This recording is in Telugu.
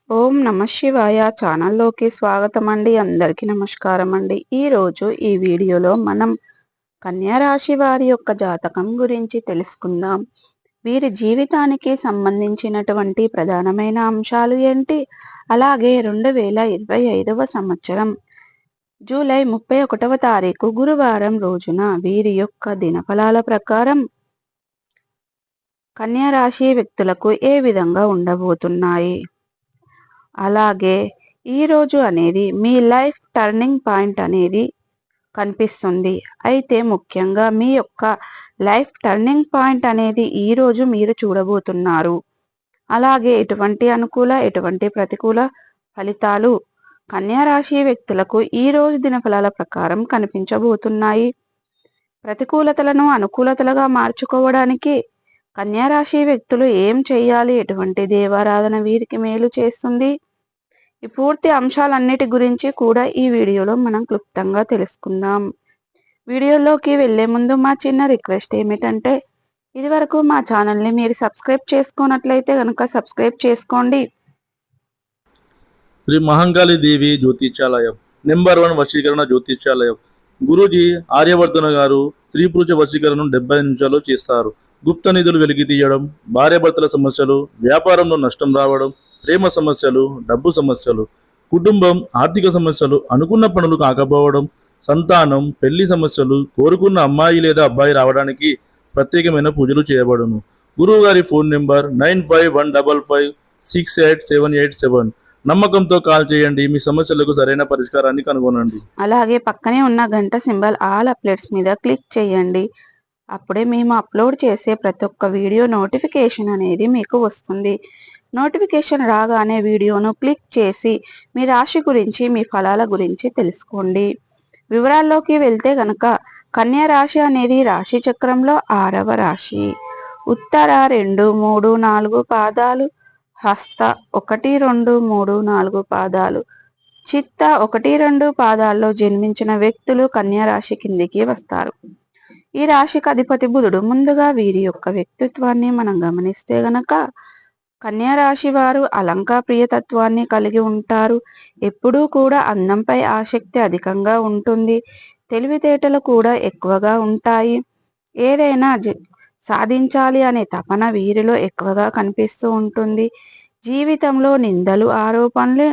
ఓం నమ శివాయ ఛానల్లోకి స్వాగతం అండి. అందరికీ నమస్కారం అండి. ఈరోజు ఈ వీడియోలో మనం కన్యా రాశి వారి యొక్క జాతకం గురించి తెలుసుకుందాం. వీరి జీవితానికి సంబంధించినటువంటి ప్రధానమైన అంశాలు ఏంటి, అలాగే 2025వ సంవత్సరం జూలై 31వ తారీఖు గురువారం రోజున వీరి యొక్క దినఫలాల ప్రకారం కన్యా రాశి వ్యక్తులకు ఏ విధంగా ఉండబోతున్నాయి, అలాగే ఈరోజు అనేది మీ లైఫ్ టర్నింగ్ పాయింట్ అనేది కనిపిస్తుంది. అయితే ముఖ్యంగా మీ యొక్క లైఫ్ టర్నింగ్ పాయింట్ అనేది ఈరోజు మీరు చూడబోతున్నారు. అలాగే ఎటువంటి అనుకూల ఎటువంటి ప్రతికూల ఫలితాలు కన్యా రాశి వ్యక్తులకు ఈరోజు దినఫలాల ప్రకారం కనిపించబోతున్నాయి. ప్రతికూలతలను అనుకూలతలుగా మార్చుకోవడానికి కన్యా రాశి వ్యక్తులు ఏం చేయాలి, ఎటువంటి దేవారాధన వీరికి మేలు చేస్తుంది, ఈ పూర్తి అంశాలన్నిటి గురించి కూడా ఈ వీడియోలో మనం క్లుప్తంగా తెలుసుకుందాం. వీడియోలోకి వెళ్లే ముందు మా చిన్న రిక్వెస్ట్ ఏమిటంటే, ఇదివరకు మా ఛానల్ని మీరు సబ్స్క్రైబ్ చేసుకున్నట్లయితే కనుక సబ్స్క్రైబ్ చేసుకోండి. శ్రీ మహంకాళి దేవి జ్యోతిష్యాలయం నెంబర్ 1 వశీకరణ జ్యోతిష్యాలయం. గురూజీ ఆర్యవర్ధన గారు స్త్రీ పురుష వశీకరణను 70 నిమిషాల్లో చేస్తారు. గుప్త నిధులు వెలికి తీయడం, భార్యాభర్తల సమస్యలు, వ్యాపారంలో నష్టం రావడం, ప్రేమ సమస్యలు, డబ్బు సమస్యలు, కుటుంబం, ఆర్థిక సమస్యలు, అనుకున్న పనులు కాకపోవడం, సంతానం, పెళ్లి సమస్యలు, కోరుకున్న అమ్మాయి లేదా అబ్బాయి రావడానికి ప్రత్యేకమైన పూజలు చేయబడును. గురువు గారి ఫోన్ నెంబర్ 9515568787. నమ్మకంతో కాల్ చేయండి. మీ సమస్యలకు సరైన పరిష్కారాన్ని కనుగొనండి. అలాగే పక్కనే ఉన్న గంట సింబల్ ఆల్ అప్డేట్స్ మీద క్లిక్ చేయండి. అప్పుడే మేము అప్లోడ్ చేసే ప్రతి ఒక్క వీడియో నోటిఫికేషన్ అనేది మీకు వస్తుంది. నోటిఫికేషన్ రాగానే వీడియోను క్లిక్ చేసి మీ రాశి గురించి, మీ ఫలాల గురించి తెలుసుకోండి. వివరాల్లోకి వెళ్తే గనక కన్యా రాశి అనేది రాశి చక్రంలో 6వ రాశి. ఉత్తర 2, 3, 4 పాదాలు, హస్త 1, 2, 3, 4 పాదాలు, చిత్త 1, 2 పాదాల్లో జన్మించిన వ్యక్తులు కన్యా రాశి కిందికి వస్తారు. ఈ రాశికి అధిపతి బుధుడు. ముందుగా వీరి యొక్క వ్యక్తిత్వాన్ని మనం గమనిస్తే గనక కన్యా రాశి వారు అలంకార ప్రియతత్వాన్ని కలిగి ఉంటారు. ఎప్పుడూ కూడా అందంపై ఆసక్తి అధికంగా ఉంటుంది. తెలివితేటలు కూడా ఎక్కువగా ఉంటాయి. ఏదైనా సాధించాలి అనే తపన వీరిలో ఎక్కువగా కనిపిస్తూ ఉంటుంది. జీవితంలో నిందలు, ఆరోపణలు